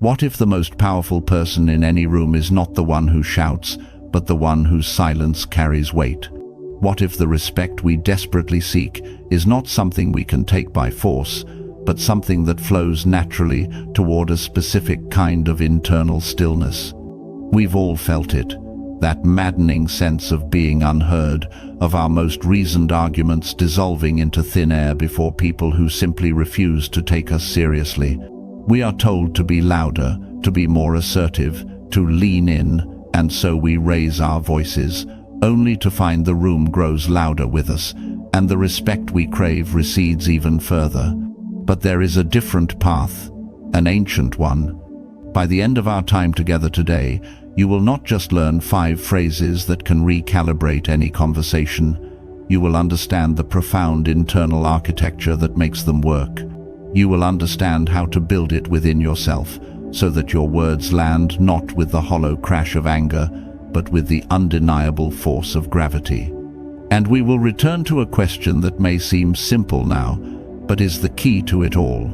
What if the most powerful person in any room is not the one who shouts, but the one whose silence carries weight? What if the respect we desperately seek is not something we can take by force, but something that flows naturally toward a specific kind of internal stillness? We've all felt it, that maddening sense of being unheard, of our most reasoned arguments dissolving into thin air before people who simply refuse to take us seriously. We are told to be louder, to be more assertive, to lean in, and so we raise our voices, only to find the room grows louder with us, and the respect we crave recedes even further. But there is a different path, an ancient one. By the end of our time together today, you will not just learn 5 phrases that can recalibrate any conversation. You will understand the profound internal architecture that makes them work. You will understand how to build it within yourself, so that your words land not with the hollow crash of anger, but with the undeniable force of gravity. And we will return to a question that may seem simple now, but is the key to it all.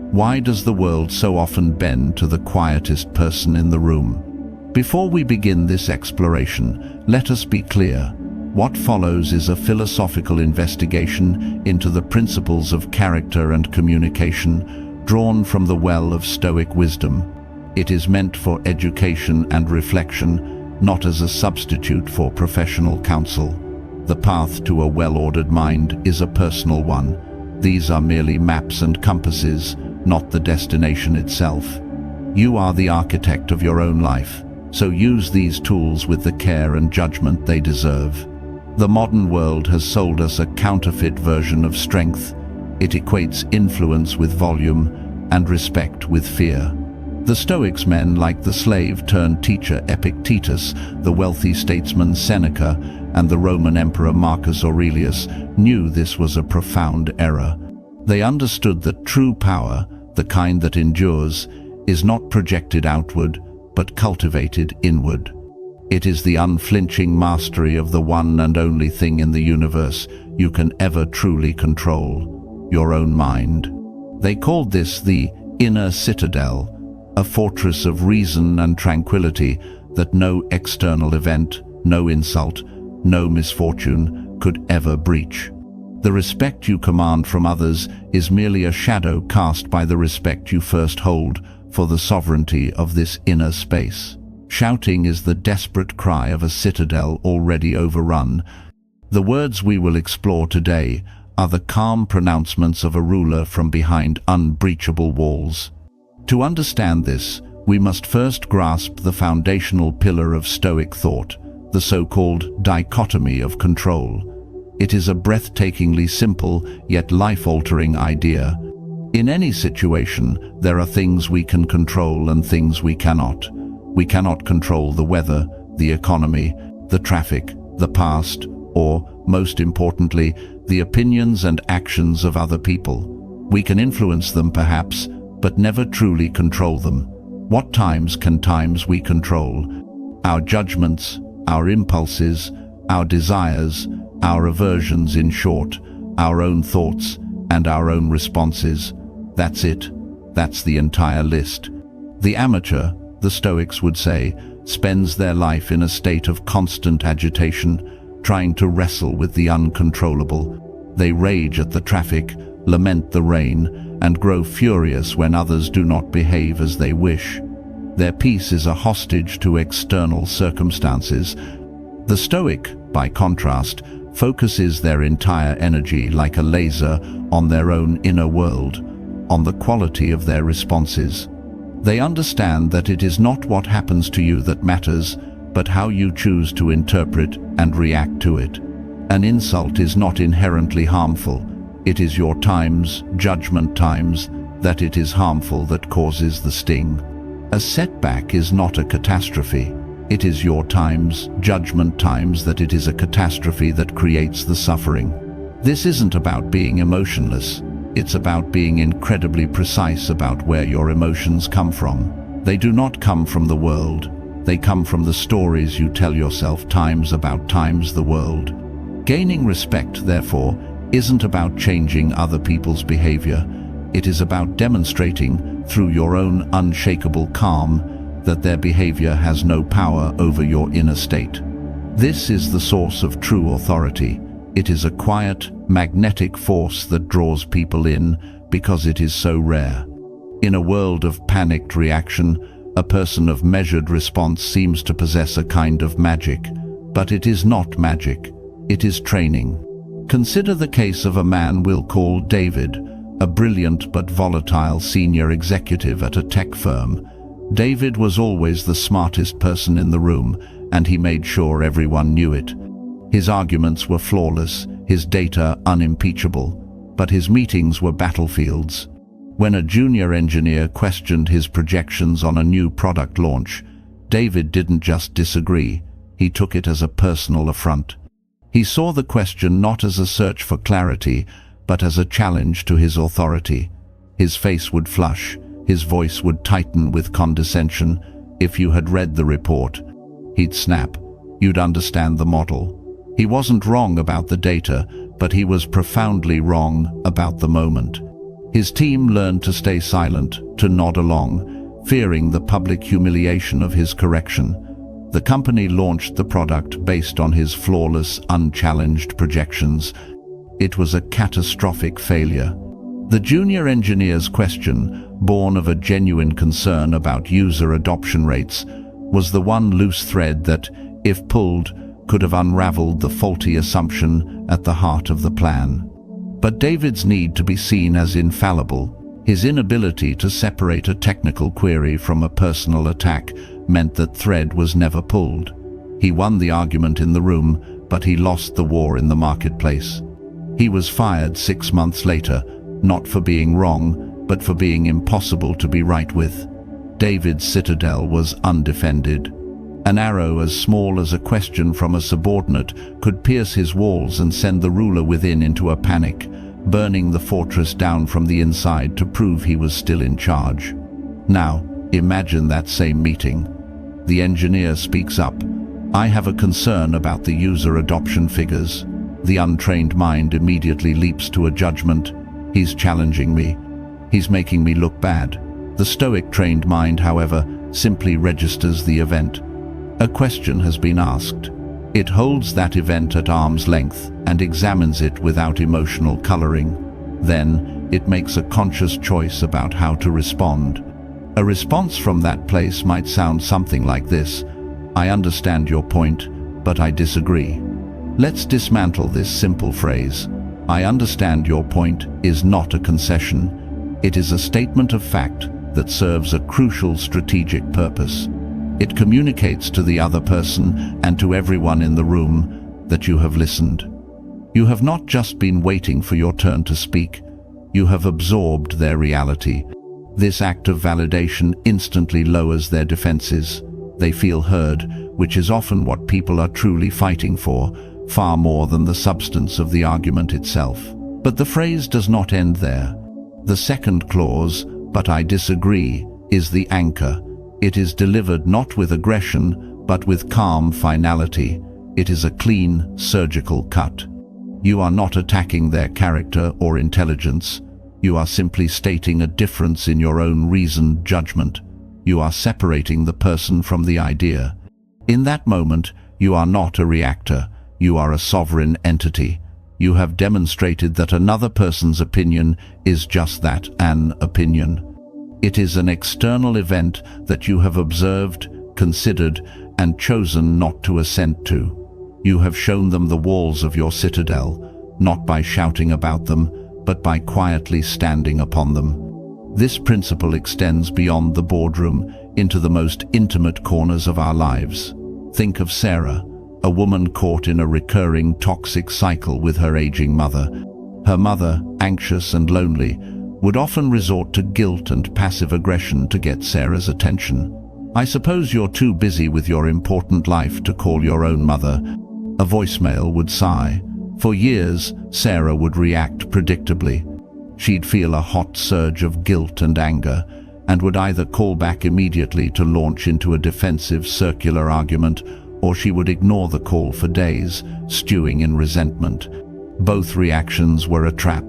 Why does the world so often bend to the quietest person in the room? Before we begin this exploration, let us be clear. What follows is a philosophical investigation into the principles of character and communication, drawn from the well of Stoic wisdom. It is meant for education and reflection, not as a substitute for professional counsel. The path to a well-ordered mind is a personal one. These are merely maps and compasses, not the destination itself. You are the architect of your own life, so use these tools with the care and judgment they deserve. The modern world has sold us a counterfeit version of strength. It equates influence with volume and respect with fear. The Stoics, men like the slave-turned-teacher Epictetus, the wealthy statesman Seneca, and the Roman Emperor Marcus Aurelius, knew this was a profound error. They understood that true power, the kind that endures, is not projected outward, but cultivated inward. It is the unflinching mastery of the one and only thing in the universe you can ever truly control, your own mind. They called this the inner citadel, a fortress of reason and tranquility that no external event, no insult, no misfortune could ever breach. The respect you command from others is merely a shadow cast by the respect you first hold for the sovereignty of this inner space. Shouting is the desperate cry of a citadel already overrun. The words we will explore today are the calm pronouncements of a ruler from behind unbreachable walls. To understand this, we must first grasp the foundational pillar of Stoic thought, the so-called dichotomy of control. It is a breathtakingly simple yet life-altering idea. In any situation, there are things we can control and things we cannot. We cannot control the weather, the economy, the traffic, the past, or, most importantly, the opinions and actions of other people. We can influence them perhaps, but never truly control them. What times we control? Our judgments, our impulses, our desires, our aversions, in short, our own thoughts and our own responses. That's it. That's the entire list. The amateur, the Stoics would say, spends their life in a state of constant agitation, trying to wrestle with the uncontrollable. They rage at the traffic, lament the rain, and grow furious when others do not behave as they wish. Their peace is a hostage to external circumstances. The Stoic, by contrast, focuses their entire energy like a laser on their own inner world, on the quality of their responses. They understand that it is not what happens to you that matters, but how you choose to interpret and react to it. An insult is not inherently harmful. It is your times, judgment times, that it is harmful that causes the sting. A setback is not a catastrophe. It is your times, judgment times, that it is a catastrophe that creates the suffering. This isn't about being emotionless. It's about being incredibly precise about where your emotions come from. They do not come from the world. They come from the stories you tell yourself times about times the world. Gaining respect, therefore, isn't about changing other people's behavior. It is about demonstrating, through your own unshakable calm, that their behavior has no power over your inner state. This is the source of true authority. It is a quiet, magnetic force that draws people in because it is so rare. In a world of panicked reaction, a person of measured response seems to possess a kind of magic. But it is not magic. It is training. Consider the case of a man we'll call David, a brilliant but volatile senior executive at a tech firm. David was always the smartest person in the room, and he made sure everyone knew it. His arguments were flawless, his data unimpeachable, but his meetings were battlefields. When a junior engineer questioned his projections on a new product launch, David didn't just disagree, he took it as a personal affront. He saw the question not as a search for clarity, but as a challenge to his authority. His face would flush, his voice would tighten with condescension. If you had read the report, he'd snap. You'd understand the model. He wasn't wrong about the data, but he was profoundly wrong about the moment. His team learned to stay silent, to nod along, fearing the public humiliation of his correction. The company launched the product based on his flawless, unchallenged projections. It was a catastrophic failure. The junior engineer's question, born of a genuine concern about user adoption rates, was the one loose thread that, if pulled, could have unraveled the faulty assumption at the heart of the plan. But David's need to be seen as infallible, his inability to separate a technical query from a personal attack, meant that thread was never pulled. He won the argument in the room, but he lost the war in the marketplace. He was fired 6 months later, not for being wrong, but for being impossible to be right with. David's citadel was undefended. An arrow as small as a question from a subordinate could pierce his walls and send the ruler within into a panic, burning the fortress down from the inside to prove he was still in charge. Now, imagine that same meeting. The engineer speaks up. I have a concern about the user adoption figures. The untrained mind immediately leaps to a judgment. He's challenging me. He's making me look bad. The Stoic trained mind, however, simply registers the event. A question has been asked. It holds that event at arm's length and examines it without emotional coloring. Then, it makes a conscious choice about how to respond. A response from that place might sound something like this: I understand your point, but I disagree. Let's dismantle this simple phrase. I understand your point is not a concession. It is a statement of fact that serves a crucial strategic purpose. It communicates to the other person and to everyone in the room that you have listened. You have not just been waiting for your turn to speak. You have absorbed their reality. This act of validation instantly lowers their defenses. They feel heard, which is often what people are truly fighting for, far more than the substance of the argument itself. But the phrase does not end there. The second clause, but I disagree, is the anchor. It is delivered not with aggression, but with calm finality. It is a clean, surgical cut. You are not attacking their character or intelligence. You are simply stating a difference in your own reasoned judgment. You are separating the person from the idea. In that moment, you are not a reactor. You are a sovereign entity. You have demonstrated that another person's opinion is just that, an opinion. It is an external event that you have observed, considered, and chosen not to assent to. You have shown them the walls of your citadel, not by shouting about them, but by quietly standing upon them. This principle extends beyond the boardroom into the most intimate corners of our lives. Think of Sarah, a woman caught in a recurring toxic cycle with her aging mother. Her mother, anxious and lonely, would often resort to guilt and passive aggression to get Sarah's attention. I suppose you're too busy with your important life to call your own mother. A voicemail would sigh. For years, Sarah would react predictably. She'd feel a hot surge of guilt and anger, and would either call back immediately to launch into a defensive circular argument, or she would ignore the call for days, stewing in resentment. Both reactions were a trap.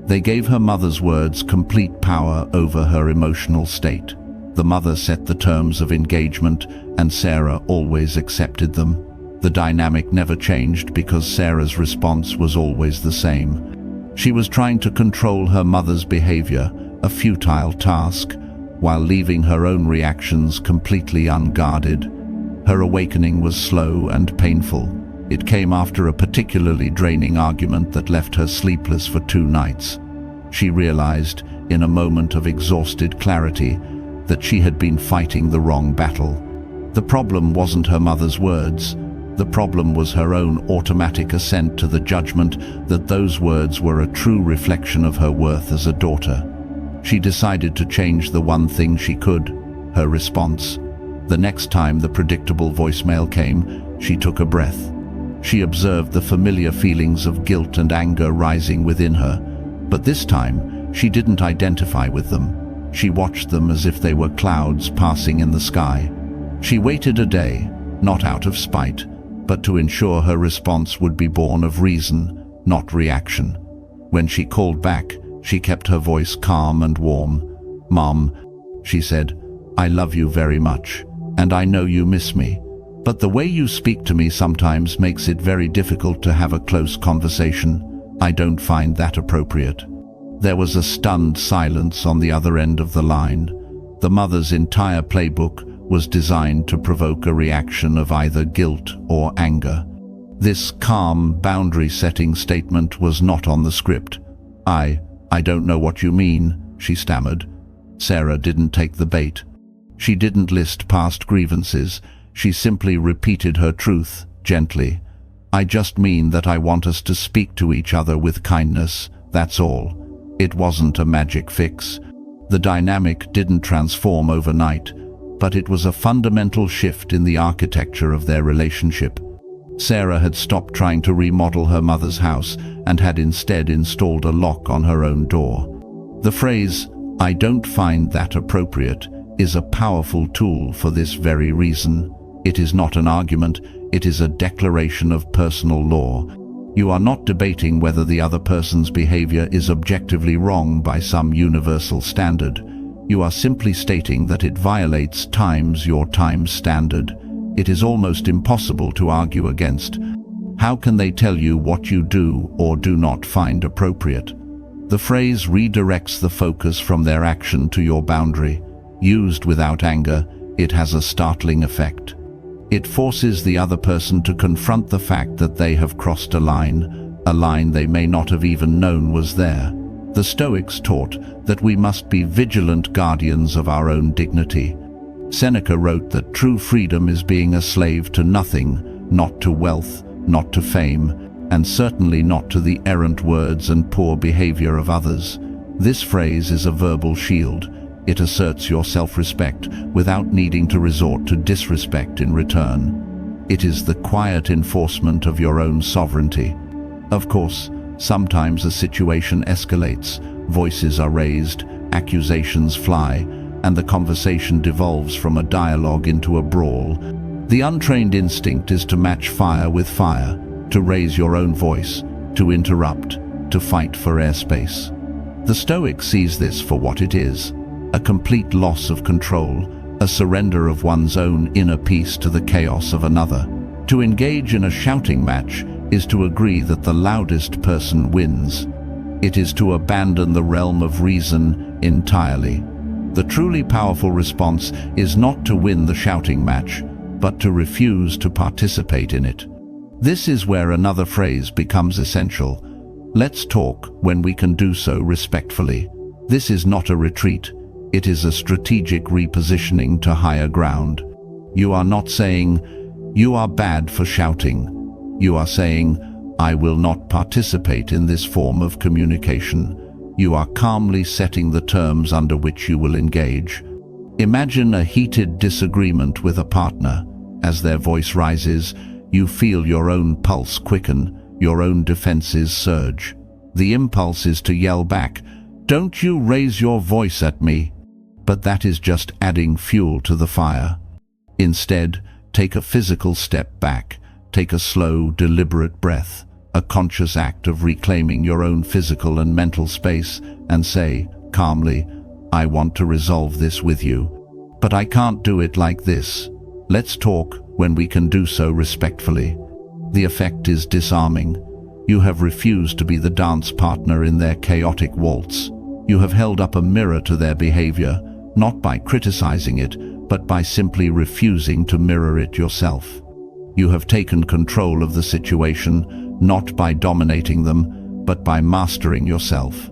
They gave her mother's words complete power over her emotional state. The mother set the terms of engagement, and Sarah always accepted them. The dynamic never changed because Sarah's response was always the same. She was trying to control her mother's behavior, a futile task, while leaving her own reactions completely unguarded. Her awakening was slow and painful. It came after a particularly draining argument that left her sleepless for 2 nights. She realized, in a moment of exhausted clarity, that she had been fighting the wrong battle. The problem wasn't her mother's words. The problem was her own automatic assent to the judgment that those words were a true reflection of her worth as a daughter. She decided to change the one thing she could, her response. The next time the predictable voicemail came, she took a breath. She observed the familiar feelings of guilt and anger rising within her, but this time she didn't identify with them. She watched them as if they were clouds passing in the sky. She waited a day, not out of spite, but to ensure her response would be born of reason, not reaction. When she called back, she kept her voice calm and warm. "Mom," she said, "I love you very much, and I know you miss me. But the way you speak to me sometimes makes it very difficult to have a close conversation. I don't find that appropriate." There was a stunned silence on the other end of the line. The mother's entire playbook was designed to provoke a reaction of either guilt or anger. This calm, boundary-setting statement was not on the script. I don't know what you mean," she stammered. Sarah didn't take the bait. She didn't list past grievances. She simply repeated her truth, gently. "I just mean that I want us to speak to each other with kindness, that's all." It wasn't a magic fix. The dynamic didn't transform overnight, but it was a fundamental shift in the architecture of their relationship. Sarah had stopped trying to remodel her mother's house and had instead installed a lock on her own door. The phrase, "I don't find that appropriate," is a powerful tool for this very reason. It is not an argument, it is a declaration of personal law. You are not debating whether the other person's behavior is objectively wrong by some universal standard. You are simply stating that it violates your time standard. It is almost impossible to argue against. How can they tell you what you do or do not find appropriate? The phrase redirects the focus from their action to your boundary. Used without anger, it has a startling effect. It forces the other person to confront the fact that they have crossed a line they may not have even known was there. The Stoics taught that we must be vigilant guardians of our own dignity. Seneca wrote that true freedom is being a slave to nothing, not to wealth, not to fame, and certainly not to the errant words and poor behavior of others. This phrase is a verbal shield. It asserts your self-respect without needing to resort to disrespect in return. It is the quiet enforcement of your own sovereignty. Of course, sometimes a situation escalates, voices are raised, accusations fly, and the conversation devolves from a dialogue into a brawl. The untrained instinct is to match fire with fire, to raise your own voice, to interrupt, to fight for airspace. The Stoic sees this for what it is, a complete loss of control, a surrender of one's own inner peace to the chaos of another. To engage in a shouting match is to agree that the loudest person wins. It is to abandon the realm of reason entirely. The truly powerful response is not to win the shouting match, but to refuse to participate in it. This is where another phrase becomes essential. Let's talk when we can do so respectfully. This is not a retreat. It is a strategic repositioning to higher ground. You are not saying, "You are bad for shouting." You are saying, "I will not participate in this form of communication." You are calmly setting the terms under which you will engage. Imagine a heated disagreement with a partner. As their voice rises, you feel your own pulse quicken, your own defenses surge. The impulse is to yell back, "Don't you raise your voice at me!" But that is just adding fuel to the fire. Instead, take a physical step back. Take a slow, deliberate breath. a conscious act of reclaiming your own physical and mental space, and say, calmly, I want to resolve this with you. But I can't do it like this. Let's talk when we can do so respectfully. The effect is disarming. You have refused to be the dance partner in their chaotic waltz. You have held up a mirror to their behavior, not by criticizing it, but by simply refusing to mirror it yourself. You have taken control of the situation, not by dominating them, but by mastering yourself.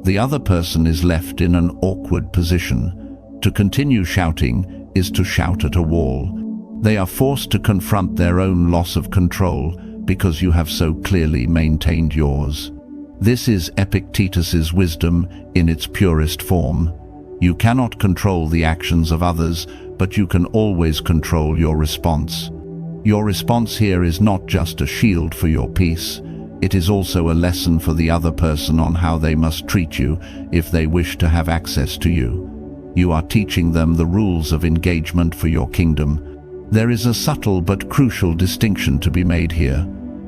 The other person is left in an awkward position. To continue shouting is to shout at a wall. They are forced to confront their own loss of control because you have so clearly maintained yours. This is Epictetus's wisdom in its purest form. You cannot control the actions of others, but you can always control your response. Your response here is not just a shield for your peace. It is also a lesson for the other person on how they must treat you if they wish to have access to you. You are teaching them the rules of engagement for your kingdom. There is a subtle but crucial distinction to be made here,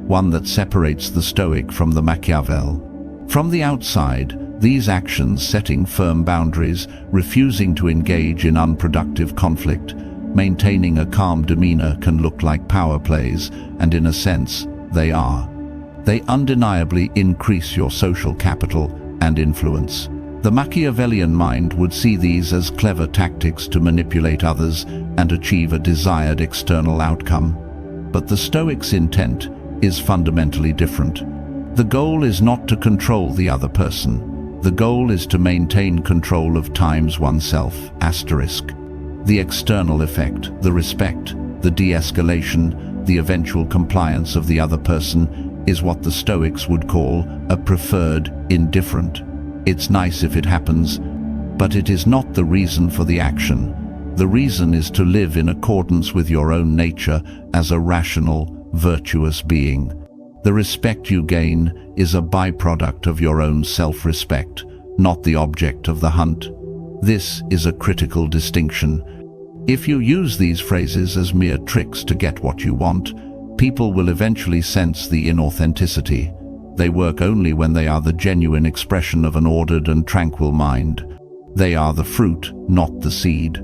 one that separates the Stoic from the Machiavel. From the outside, these actions, setting firm boundaries, refusing to engage in unproductive conflict, maintaining a calm demeanor, can look like power plays, and in a sense, they are. They undeniably increase your social capital and influence. The Machiavellian mind would see these as clever tactics to manipulate others and achieve a desired external outcome. But the Stoic's intent is fundamentally different. The goal is not to control the other person. The goal is to maintain control of times oneself, asterisk. The external effect, the respect, the de-escalation, the eventual compliance of the other person is what the Stoics would call a preferred indifferent. It's nice if it happens, but it is not the reason for the action. The reason is to live in accordance with your own nature as a rational, virtuous being. The respect you gain is a byproduct of your own self-respect, not the object of the hunt. This is a critical distinction. If you use these phrases as mere tricks to get what you want, people will eventually sense the inauthenticity. They work only when they are the genuine expression of an ordered and tranquil mind. They are the fruit, not the seed.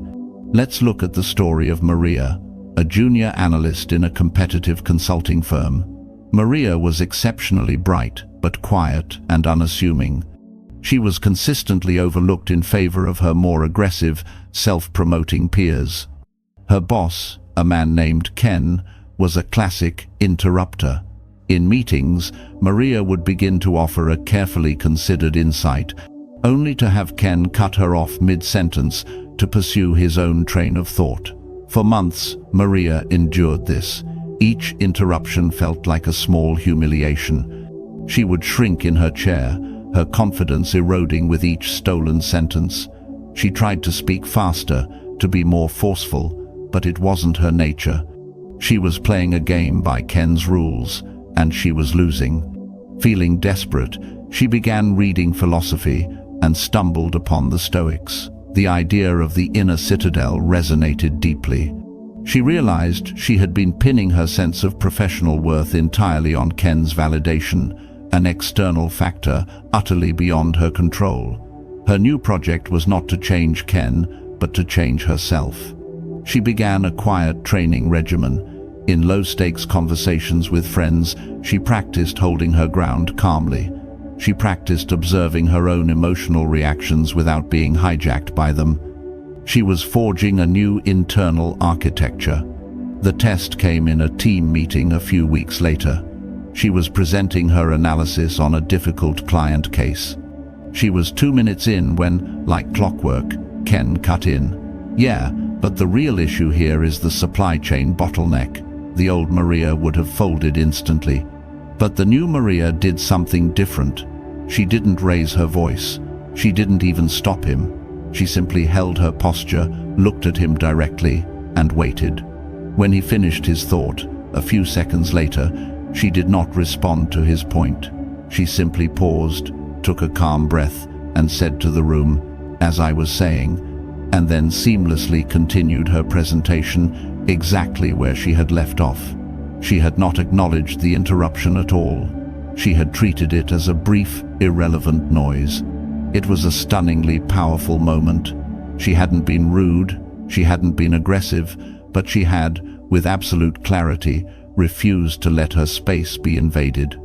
Let's look at the story of Maria, a junior analyst in a competitive consulting firm. Maria was exceptionally bright, but quiet and unassuming. She was consistently overlooked in favor of her more aggressive, self-promoting peers. Her boss, a man named Ken, was a classic interrupter. In meetings, Maria would begin to offer a carefully considered insight, only to have Ken cut her off mid-sentence to pursue his own train of thought. For months, Maria endured this. Each interruption felt like a small humiliation. She would shrink in her chair, her confidence eroding with each stolen sentence. She tried to speak faster, to be more forceful, but it wasn't her nature. She was playing a game by Ken's rules, and she was losing. Feeling desperate, she began reading philosophy and stumbled upon the Stoics. The idea of the inner citadel resonated deeply. She realized she had been pinning her sense of professional worth entirely on Ken's validation, an external factor utterly beyond her control. Her new project was not to change Ken, but to change herself. She began a quiet training regimen. In low-stakes conversations with friends, she practiced holding her ground calmly. She practiced observing her own emotional reactions without being hijacked by them. She was forging a new internal architecture. The test came in a team meeting a few weeks later. She was presenting her analysis on a difficult client case. She was 2 minutes in when, like clockwork, Ken cut in. "Yeah, but the real issue here is the supply chain bottleneck." The old Maria would have folded instantly. But the new Maria did something different. She didn't raise her voice. She didn't even stop him. She simply held her posture, looked at him directly, and waited. When he finished his thought, a few seconds later, she did not respond to his point. She simply paused, took a calm breath, and said to the room, "As I was saying," and then seamlessly continued her presentation exactly where she had left off. She had not acknowledged the interruption at all. She had treated it as a brief, irrelevant noise. It was a stunningly powerful moment. She hadn't been rude, she hadn't been aggressive, but she had, with absolute clarity, refused to let her space be invaded.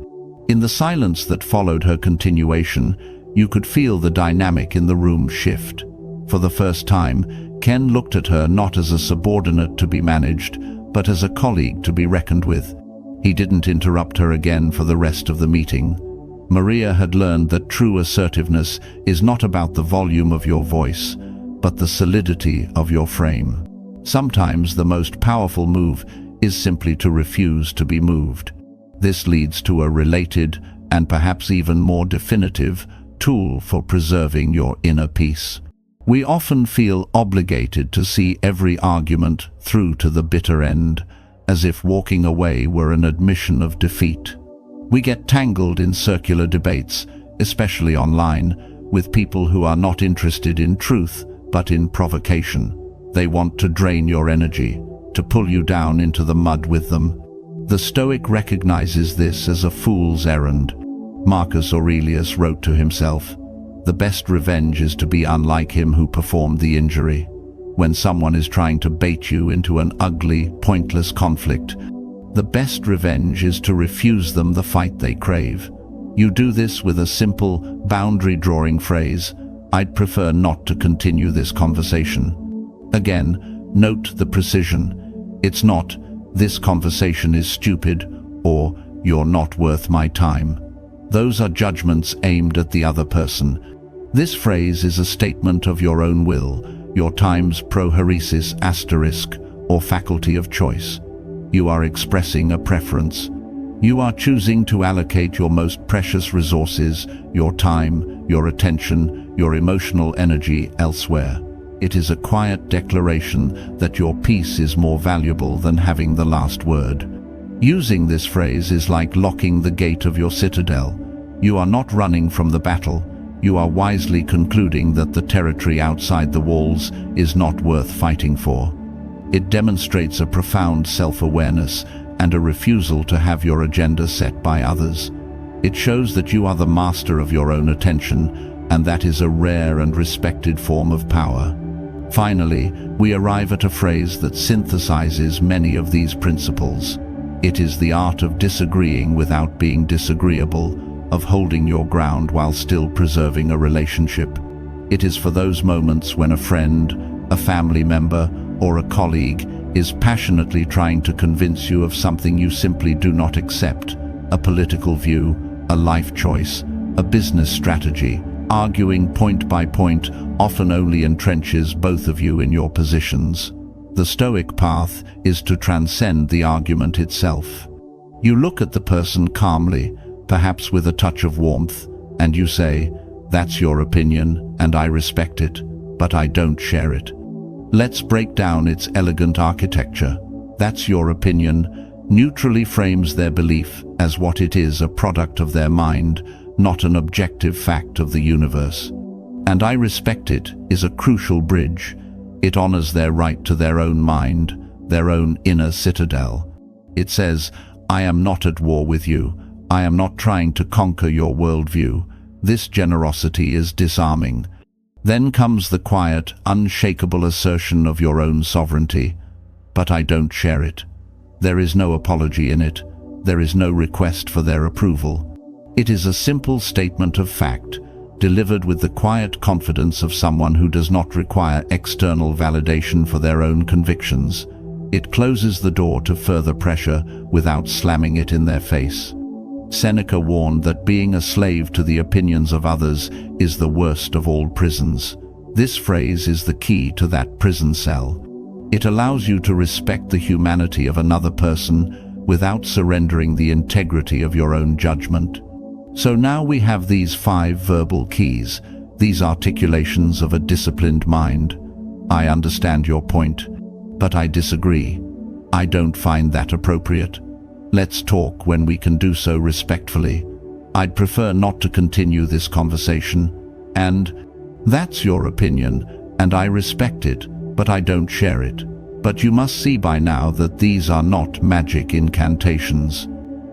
In the silence that followed her continuation, you could feel the dynamic in the room shift. For the first time, Ken looked at her not as a subordinate to be managed, but as a colleague to be reckoned with. He didn't interrupt her again for the rest of the meeting. Maria had learned that true assertiveness is not about the volume of your voice, but the solidity of your frame. Sometimes the most powerful move is simply to refuse to be moved. This leads to a related, and perhaps even more definitive, tool for preserving your inner peace. We often feel obligated to see every argument through to the bitter end, as if walking away were an admission of defeat. We get tangled in circular debates, especially online, with people who are not interested in truth, but in provocation. They want to drain your energy, to pull you down into the mud with them. The Stoic recognizes this as a fool's errand. Marcus Aurelius wrote to himself, "The best revenge is to be unlike him who performed the injury." When someone is trying to bait you into an ugly, pointless conflict, the best revenge is to refuse them the fight they crave. You do this with a simple, boundary-drawing phrase, "I'd prefer not to continue this conversation." Again, note the precision. It's not, "This conversation is stupid," or "You're not worth my time." Those are judgments aimed at the other person. This phrase is a statement of your own will, your time's proheresis asterisk, or faculty of choice. You are expressing a preference. You are choosing to allocate your most precious resources, your time, your attention, your emotional energy elsewhere. It is a quiet declaration that your peace is more valuable than having the last word. Using this phrase is like locking the gate of your citadel. You are not running from the battle. You are wisely concluding that the territory outside the walls is not worth fighting for. It demonstrates a profound self-awareness and a refusal to have your agenda set by others. It shows that you are the master of your own attention, and that is a rare and respected form of power. Finally, we arrive at a phrase that synthesizes many of these principles. It is the art of disagreeing without being disagreeable, of holding your ground while still preserving a relationship. It is for those moments when a friend, a family member, or a colleague is passionately trying to convince you of something you simply do not accept, a political view, a life choice, a business strategy. Arguing point by point often only entrenches both of you in your positions. The Stoic path is to transcend the argument itself. You look at the person calmly, perhaps with a touch of warmth, and you say, "That's your opinion, and I respect it, but I don't share it. Let's break down its elegant architecture." "That's your opinion" neutrally frames their belief as what it is, a product of their mind, not an objective fact of the universe. "And I respect it" is a crucial bridge. It honors their right to their own mind, their own inner citadel. It says, "I am not at war with you. I am not trying to conquer your worldview." This generosity is disarming. Then comes the quiet, unshakable assertion of your own sovereignty. "But I don't share it." There is no apology in it. There is no request for their approval. It is a simple statement of fact, delivered with the quiet confidence of someone who does not require external validation for their own convictions. It closes the door to further pressure without slamming it in their face. Seneca warned that being a slave to the opinions of others is the worst of all prisons. This phrase is the key to that prison cell. It allows you to respect the humanity of another person without surrendering the integrity of your own judgment. So now we have these 5 verbal keys, these articulations of a disciplined mind. "I understand your point, but I disagree. I don't find that appropriate. Let's talk when we can do so respectfully. I'd prefer not to continue this conversation." And "That's your opinion, and I respect it, but I don't share it." But you must see by now that these are not magic incantations.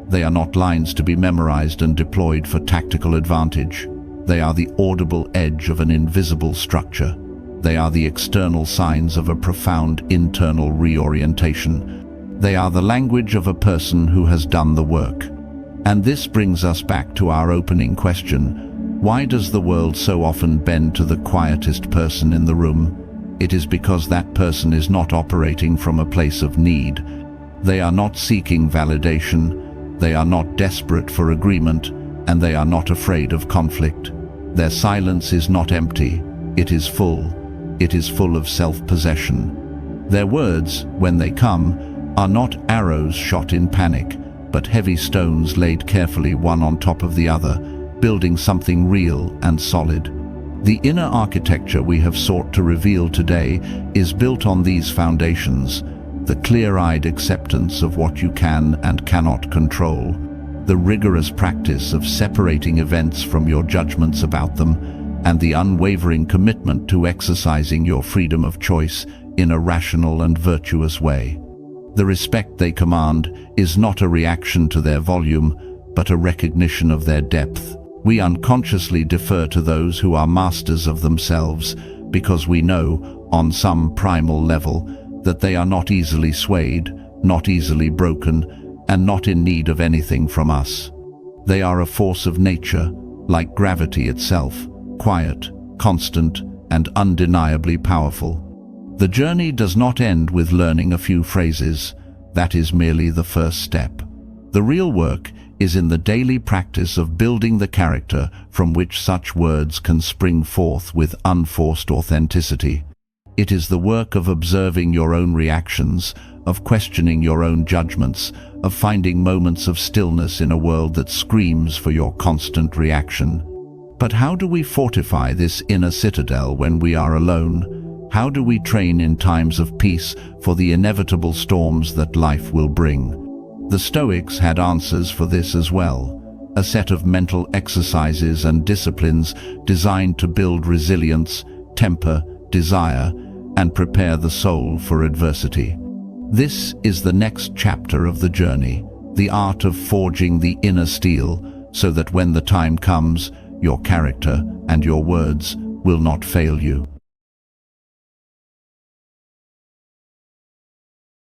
They are not lines to be memorized and deployed for tactical advantage. They are the audible edge of an invisible structure. They are the external signs of a profound internal reorientation. They are the language of a person who has done the work. And this brings us back to our opening question: why does the world so often bend to the quietest person in the room? It is because that person is not operating from a place of need. They are not seeking validation, they are not desperate for agreement, and they are not afraid of conflict. Their silence is not empty, it is full. It is full of self-possession. Their words, when they come, are not arrows shot in panic, but heavy stones laid carefully one on top of the other, building something real and solid. The inner architecture we have sought to reveal today is built on these foundations: the clear-eyed acceptance of what you can and cannot control, the rigorous practice of separating events from your judgments about them, and the unwavering commitment to exercising your freedom of choice in a rational and virtuous way. The respect they command is not a reaction to their volume, but a recognition of their depth. We unconsciously defer to those who are masters of themselves because we know, on some primal level, that they are not easily swayed, not easily broken, and not in need of anything from us. They are a force of nature, like gravity itself, quiet, constant, and undeniably powerful. The journey does not end with learning a few phrases. That is merely the first step. The real work is in the daily practice of building the character from which such words can spring forth with unforced authenticity. It is the work of observing your own reactions, of questioning your own judgments, of finding moments of stillness in a world that screams for your constant reaction. But how do we fortify this inner citadel when we are alone? How do we train in times of peace for the inevitable storms that life will bring? The Stoics had answers for this as well, a set of mental exercises and disciplines designed to build resilience, temper, desire, and prepare the soul for adversity. This is the next chapter of the journey, the art of forging the inner steel, so that when the time comes, your character and your words will not fail you.